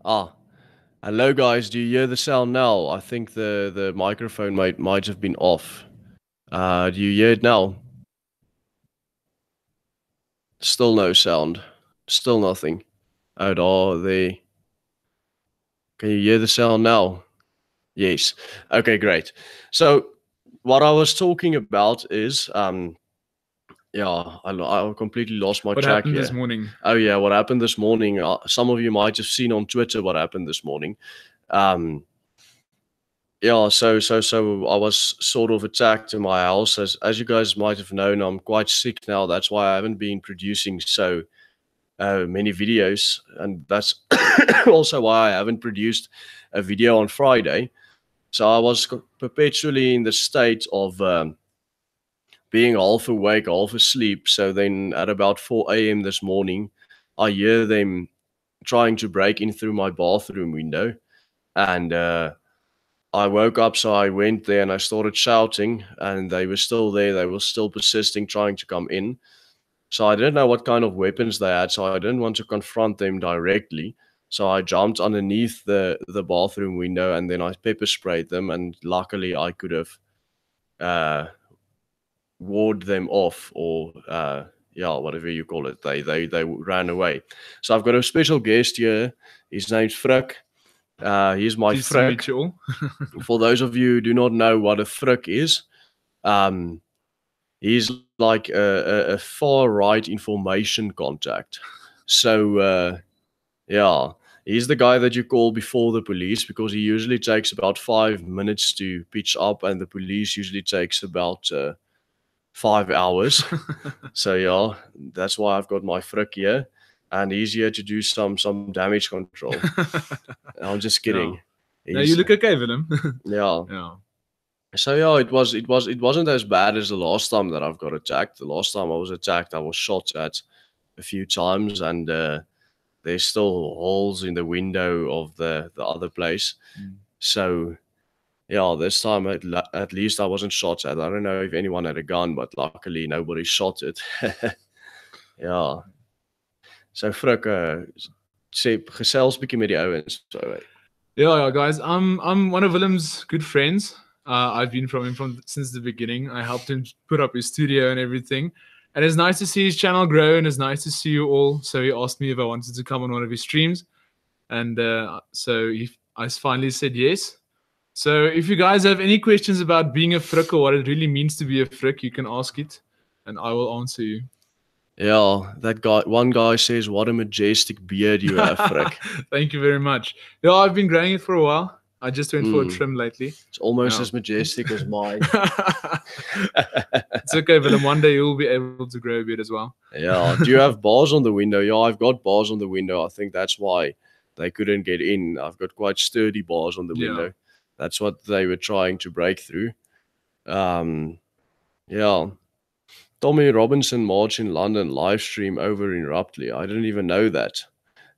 Ah, hello guys. Do you hear the sound now? I think the microphone might have been off. Do you hear it now? Still no sound. Still nothing. Oh, they. Can you hear the sound now? Yes. Okay, great. So what I was talking about is yeah, I completely lost my What track happened this here. morning? Oh yeah, what happened this morning? Some of you might have seen on Twitter what happened this morning. Um, Yeah, so I was sort of attacked in my house. As you guys might have known, I'm quite sick now. That's why I haven't been producing so many videos, and that's also why I haven't produced a video on Friday. So I was perpetually in the state of being half awake, half asleep. So then at about 4 a.m. this morning, I hear them trying to break in through my bathroom window, and I woke up, so I went there and I started shouting, and they were still there. They were still persisting, trying to come in. So I didn't know what kind of weapons they had, so I didn't want to confront them directly. So I jumped underneath the bathroom window and then I pepper sprayed them, and luckily I could have uh, ward them off, or yeah, whatever you call it. They ran away. So I've got a special guest here. His name's Frick. He's my Pleased to Frick. meet you all. For those of you who do not know what a Frick is, um, he's like a far right information contact. So yeah, he's the guy that you call before the police, because he usually takes about 5 minutes to pitch up, and the police usually takes about 5 hours. So yeah, that's why I've got my Frick here, and he's here to do some damage control. I'm just kidding. Yeah. Now you He's look okay, Willem. yeah. Yeah. So yeah, it wasn't as bad as the last time that I've got attacked. The last time I was attacked, I was shot at a few times, and there's still holes in the window of the other place. Mm. So yeah, this time at least I wasn't shot at. I don't know if anyone had a gun, but luckily nobody shot it. Ja. So Frik, sê gesels bietjie met die ouens. So, Yeah, guys. I'm one of Willem's good friends. I've been from him from since the beginning. I helped him put up his studio and everything. And it's nice to see his channel grow, and it's nice to see you all. So he asked me if I wanted to come on one of his streams, and I finally said yes. So if you guys have any questions about being a frick or what it really means to be a frick, you can ask it, and I will answer you. yeah, that guy. One guy says, "What a majestic beard you have, Frik." Thank you very much. Yeah, I've been growing it for a while. I just went for a trim lately. It's almost Yeah. as majestic as mine. It's okay, Willem. One day you'll be able to grow a beard as well. Yeah. Do you have bars on the window? Yeah, I've got bars on the window. I think that's why they couldn't get in. I've got quite sturdy bars on the Yeah. window. That's what they were trying to break through. Yeah. Tommy Robinson March in London live stream over in Ruptley. I didn't even know that.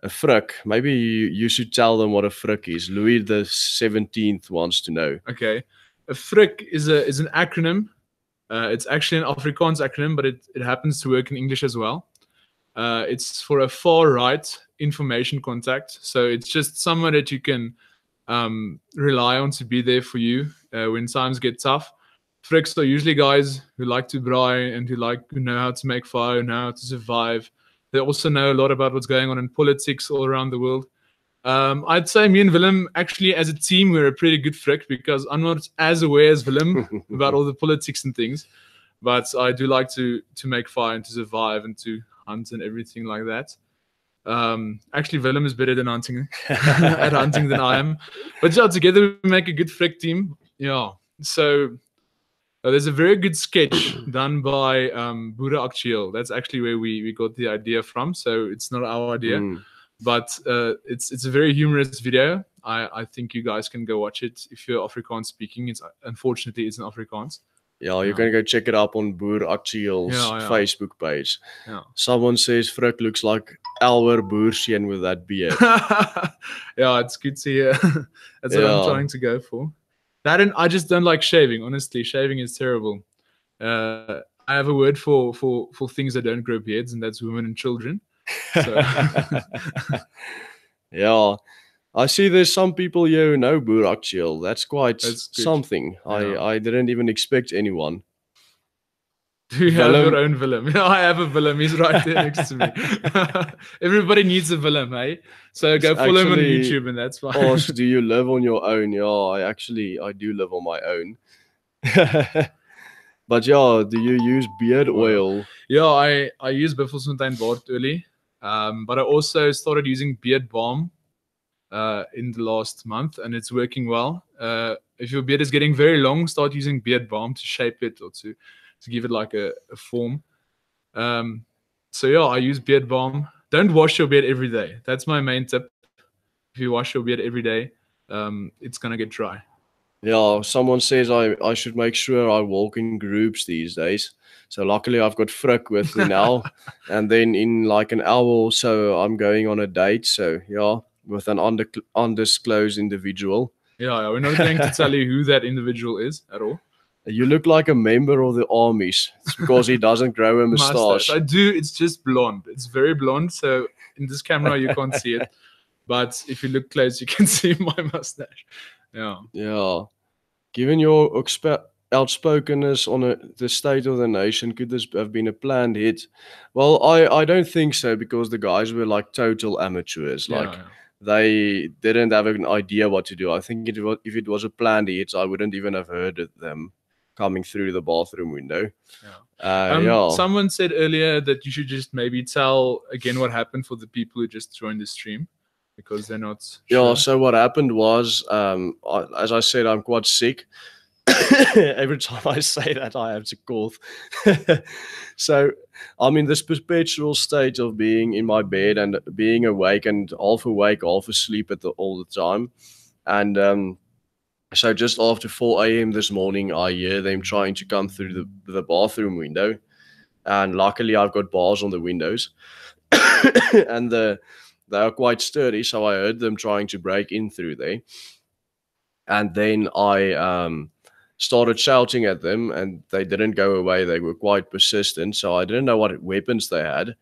A frick. Maybe you should tell them what a frick is. Louis the 17th wants to know. Okay. A frick is an acronym. It's actually an Afrikaans acronym, but it happens to work in English as well. It's for a far right information contact. So it's just someone that you can rely on to be there for you when times get tough. Fricks are usually guys who like to braai and who know how to make fire, know how to survive. They also know a lot about what's going on in politics all around the world. I'd say me and Willem, actually, as a team, we're a pretty good frick because I'm not as aware as Willem about all the politics and things, but I do like to make fire and to survive and to hunt and everything like that. Actually, Willem is better than hunting at hunting than I am, but yeah, together we make a good frick team. Yeah, so there's a very good sketch done by Buddha Akchiel. That's actually where we got the idea from. So it's not our idea. But it's a very humorous video. I think you guys can go watch it if you're Afrikaans speaking. Unfortunately it's in Afrikaans. Yeah, you're gonna go check it up on Boer Akchiel's Facebook page. Yeah. Someone says Frik looks like Elwer Boersien with that beard. Yeah, it's good to hear. That's what I'm trying to go for. That and I just don't like shaving. Honestly, shaving is terrible. I have a word for things that don't grow beards, and that's women and children. So. Yeah, I see there's some people here who know Burak Chill. That's quite That's good. something. Yeah. I didn't even expect anyone. Do you have Willem, your own Willem? I have a Willem. He's right there next to me. Everybody needs a Willem, hey? So it's go follow him on actually YouTube and that's fine. asked, do you live on your own? Yeah, I do live on my own. But yeah, do you use beard oil? Yeah, I use Buffelsfontein baardolie. But I also started using beard balm in the last month, and it's working well. If your beard is getting very long, start using beard balm to shape it or to give it like a form. So yeah, I use beard balm. Don't wash your beard every day. That's my main tip. If you wash your beard every day, it's gonna get dry. Yeah, someone says I should make sure I walk in groups these days. So luckily I've got Frick with me now. And then in like an hour or so I'm going on a date. So yeah, with an undisclosed individual. Yeah, we're not going to tell you who that individual is at all. You look like a member of the armies. It's because he doesn't grow a mustache. I do. It's just blonde. It's very blonde. So in this camera you can't see it, but if you look close, you can see my mustache. Yeah. Yeah. Given your outspokenness on the state of the nation, could this have been a planned hit? Well, I don't think so, because the guys were like total amateurs. Like they didn't have an idea what to do. I think if it was a planned hit, I wouldn't even have heard of them coming through the bathroom window. Yeah. Someone said earlier that you should just maybe tell again what happened for the people who just joined the stream, because they're not sure. Yeah, so what happened was, as I said, I'm quite sick. Every time I say that, I have to cough. So I'm in this perpetual state of being in my bed and being awake and half awake, half asleep all the time. And so just after 4 a.m. this morning, I hear them trying to come through the bathroom window. And luckily, I've got bars on the windows. And they are quite sturdy, so I heard them trying to break in through there. And then I started shouting at them, and they didn't go away. They were quite persistent, so I didn't know what weapons they had.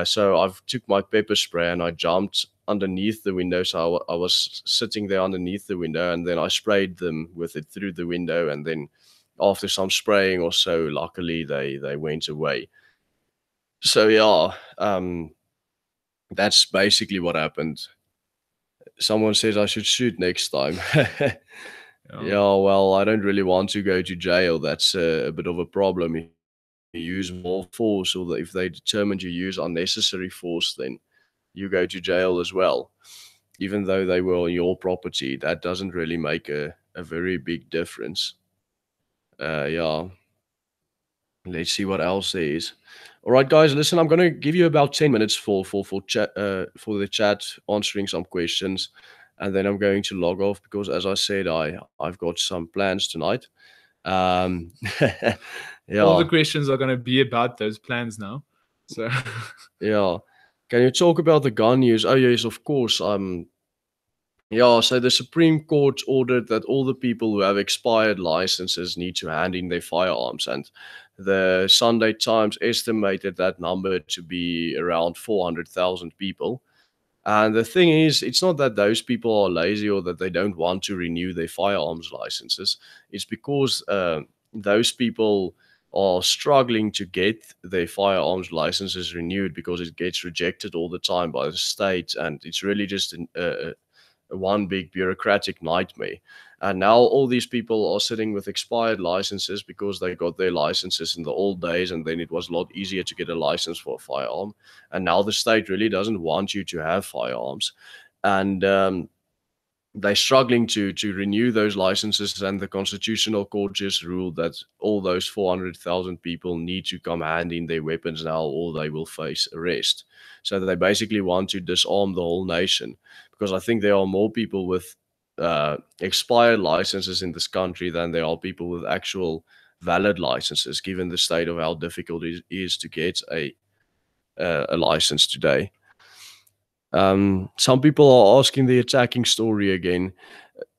So I took my pepper spray and I jumped underneath the window. So I was sitting there underneath the window, and then I sprayed them with it through the window. And then after some spraying or so, luckily they went away. So yeah, that's basically what happened. Someone says I should shoot next time. Yeah, well, I don't really want to go to jail. That's a bit of a problem. If you use more force, or if they determine you use unnecessary force, then you go to jail as well. Even though they were on your property, that doesn't really make a very big difference. Yeah. Let's see what else there is. All right, guys, listen, I'm going to give you about 10 minutes for chat, for the chat, answering some questions, and then I'm going to log off because, as I said, I've got some plans tonight. Yeah. All the questions are going to be about those plans now. So yeah. Can you talk about the gun use? Oh yes, of course. Yeah, so the Supreme Court ordered that all the people who have expired licenses need to hand in their firearms, and the Sunday Times estimated that number to be around 400,000 people. And the thing is, it's not that those people are lazy or that they don't want to renew their firearms licenses. It's because those people are struggling to get their firearms licenses renewed because it gets rejected all the time by the state, and it's really just one big bureaucratic nightmare. And now all these people are sitting with expired licenses because they got their licenses in the old days, and then it was a lot easier to get a license for a firearm. And now the state really doesn't want you to have firearms, and they're struggling to renew those licenses. And the Constitutional Court just ruled that all those 400,000 people need to come hand in their weapons now, or they will face arrest. So they basically want to disarm the whole nation, because I think there are more people with expired licenses in this country than there are people with actual valid licenses, given the state of how difficult it is to get a license today. Some people are asking the attacking story again.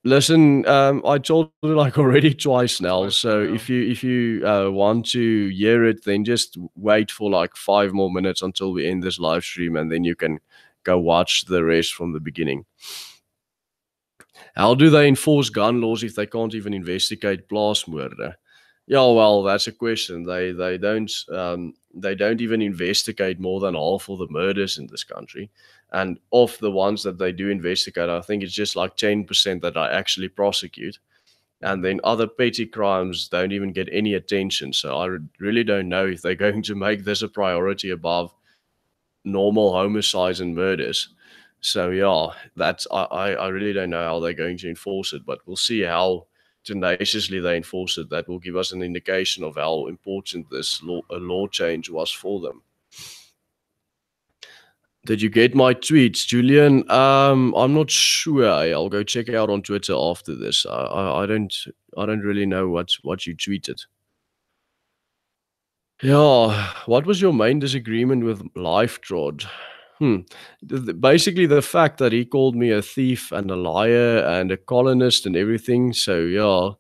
Listen, I told it like already twice now. So if you want to hear it, then just wait for like 5 more minutes until we end this live stream, and then you can go watch the rest from the beginning. How do they enforce gun laws if they can't even investigate plaasmoorde? Yeah, well, that's a question. They don't even investigate more than half of the murders in this country, and of the ones that they do investigate, I think it's just like 10% that I actually prosecute, and then other petty crimes don't even get any attention. So I really don't know if they're going to make this a priority above normal homicides and murders. So yeah, that's I really don't know how they're going to enforce it, but we'll see how tenaciously they enforce it. That will give us an indication of how important this law change was for them. Did you get my tweets, Julian? I'm not sure. I'll go check it out on Twitter after this. I don't really know what you tweeted. Yeah, what was your main disagreement with Lifetrod? Basically, the fact that he called me a thief and a liar and a colonist and everything. So yeah,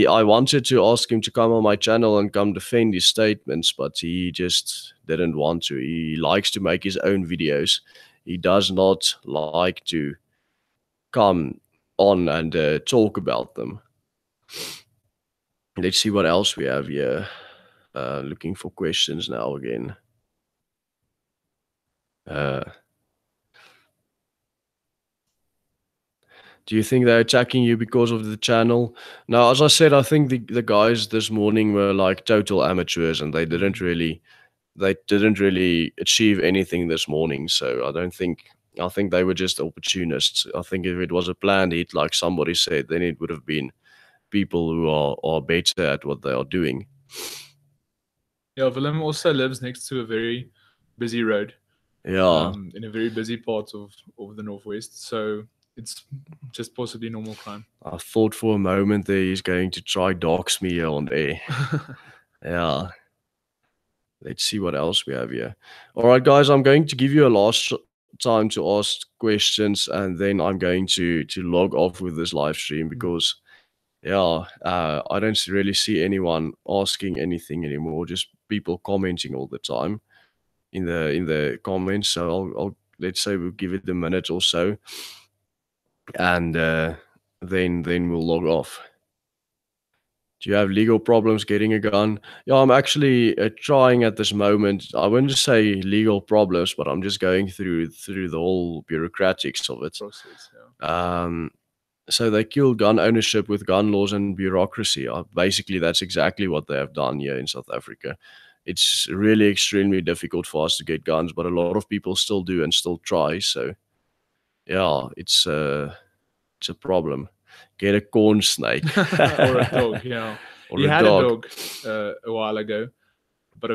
I wanted to ask him to come on my channel and come defend his statements, but he just didn't want to. He likes to make his own videos. He does not like to come on and talk about them. Let's see what else we have here. Looking for questions now again. Do you think they're attacking you because of the channel? Now, as I said, I think the guys this morning were like total amateurs, and they didn't really achieve anything this morning. So I think they were just opportunists. I think if it was a planned hit, like somebody said, then it would have been people who are better at what they are doing. Yeah, Willem also lives next to a very busy road. Yeah. In a very busy part of the Northwest. So it's just possibly normal crime. I thought for a moment that he's going to try dox me here on air. Yeah. Let's see what else we have here. All right, guys, I'm going to give you a last time to ask questions, and then I'm going to log off with this live stream because, yeah, I don't really see anyone asking anything anymore. Just people commenting all the time in the comments. So I'll let's say we'll give it a minute or so, and then we'll log off. Do you have legal problems getting a gun? Yeah, I'm actually trying at this moment. I wouldn't say legal problems, but I'm just going through the whole bureaucratics of it. Process, yeah. So they kill gun ownership with gun laws and bureaucracy. Basically, that's exactly what they have done here in South Africa. It's really extremely difficult for us to get guns, but a lot of people still do and still try. So, yeah, it's a problem. Get a corn snake or a dog, yeah. He had a dog a while ago, but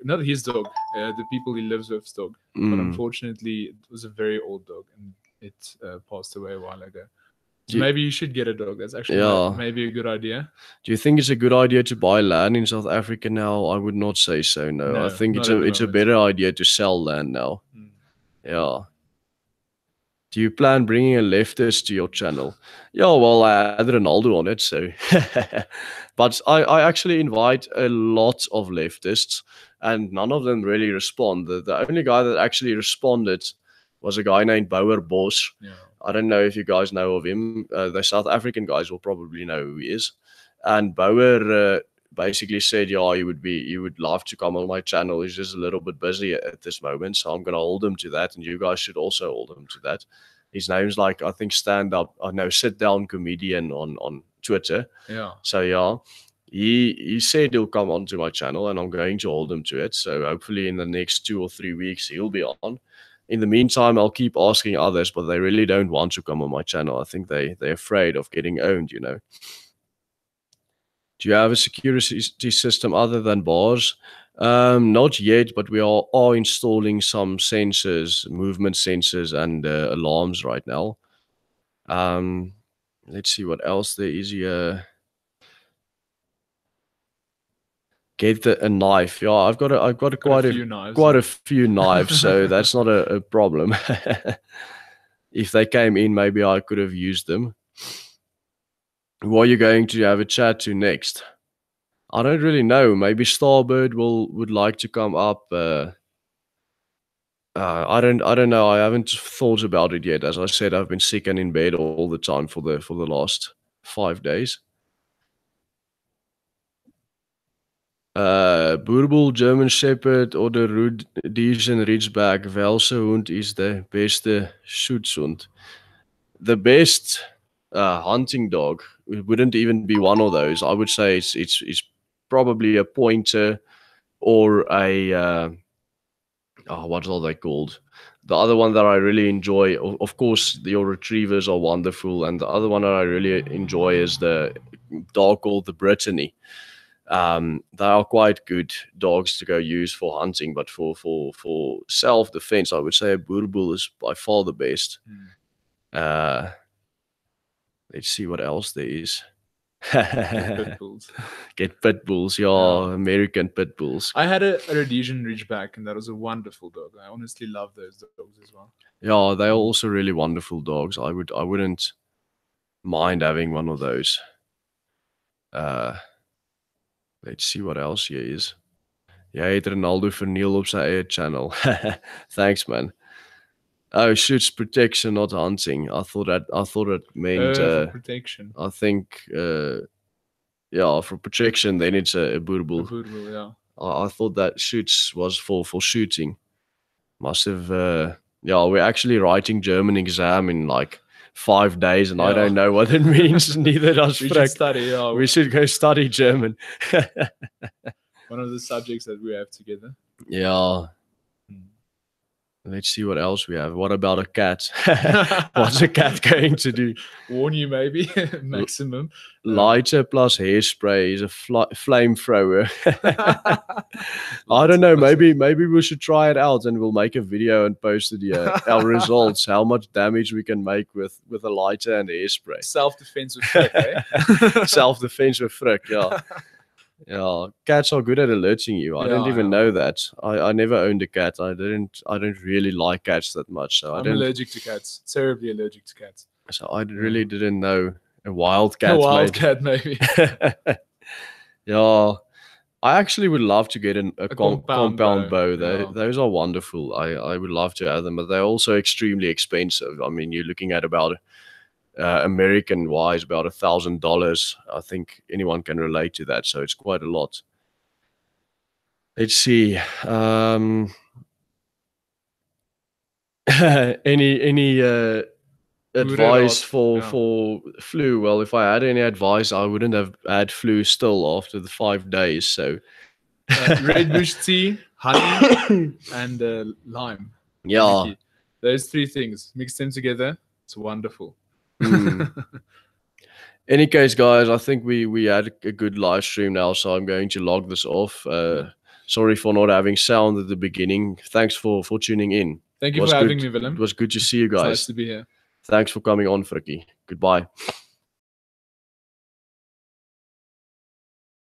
not his dog, the people he lives with's dog. But unfortunately, it was a very old dog, and it passed away a while ago. So maybe you should get a dog. That's actually maybe a good idea. Do you think it's a good idea to buy land in South Africa now? I would not say so. No, I think it's a better idea to sell land now. Yeah. Do you plan bringing a leftist to your channel? Yeah, well, I had Ronaldo on it, so. But I actually invite a lot of leftists, and none of them really respond. The only guy that actually responded was a guy named Bouwer Bos. Yeah. I don't know if you guys know of him. The South African guys will probably know who he is. And Bouwer basically said, yeah, he would love to come on my channel. He's just a little bit busy at this moment, so I'm going to hold him to that, and you guys should also hold him to that. His name's like, I think, sit down comedian on Twitter. Yeah. So yeah, he said he'll come onto my channel, and I'm going to hold him to it. So hopefully in the next 2 or 3 weeks he'll be on. In the meantime, I'll keep asking others, but they really don't want to come on my channel. I think they're afraid of getting owned, you know. Do you have a security system other than bars? Not yet, but we are installing some sensors, movement sensors, and alarms right now. Let's see what else there is here. Get a knife. Yeah, I've got quite a few knives, so that's not a problem. If they came in, maybe I could have used them. Who are you going to have a chat to next? I don't really know. Maybe Starbird would like to come up. I don't know. I haven't thought about it yet. As I said, I've been sick and in bed all the time for the last 5 days. Boerboel, German Shepherd oder Rhodesian Ridgeback, welke hond is de beste schutzhond? The best hunting dog, it wouldn't even be one of those. I would say it's probably a pointer or a what are they called? The other one that I really enjoy, of course, your retrievers are wonderful, and the other one that I really enjoy is the dog called the Brittany. They are quite good dogs to go use for hunting, but for self defense, I would say a Boerboel is by far the best. Uh, let's see what else there is. Pit bulls. Get pit bulls, yeah, Yeah. American pit bulls. I had a Rhodesian Ridgeback, and that was a wonderful dog. I honestly love those dogs as well. Yeah, they are also really wonderful dogs. I wouldn't mind having one of those. Let's see what else here is. Jy het Ronaldo verniel op sy eie channel. Thanks, man. Oh, shoots protection, not hunting. I thought it meant For protection. I think yeah, for protection then it's a Boerboel. Boerboel, yeah. I thought that shoots was for shooting. Must have yeah, we're actually writing German exam in like 5 days and I Yeah. don't know what it means. Neither does We should Frank. study, yeah. We should go study German. One of the subjects that we have together. Yeah. Let's see what else we have. What about a cat? What's a cat going to do? Warn you, maybe. Maximum. Lighter plus hairspray is a flamethrower. I don't know. Maybe we should try it out and we'll make a video and post it here. Our results, how much damage we can make with a lighter and hairspray. Self-defense with Frick, eh? Self-defense with Frick, yeah. Yeah, cats are good at alerting you. I didn't Yeah, even yeah. know that. I never owned a cat. I don't really like cats that much. So I'm allergic to cats. Terribly allergic to cats. So I really didn't know a wild cat. A wild maybe. cat, maybe. Yeah, I actually would love to get a compound bow. bow, yeah. Those are wonderful. I would love to have them, but they're also extremely expensive. I mean, you're looking at about American wise about $1,000. I think anyone can relate to that, so it's quite a lot. Let's see. Any advice for flu? Well, if I had any advice, I wouldn't have had flu still after the 5 days. So Red bush tea, honey, and lime. yeah. Mickey. Those 3 things. Mix them together. It's wonderful. Any case, guys, I think we had a good live stream now, so I'm going to log this off. Sorry for not having sound at the beginning. Thanks for tuning in. Thank you for having me, Willem. It was good to see you It's guys. nice to be here. Thanks for coming on, Frikkie. Goodbye.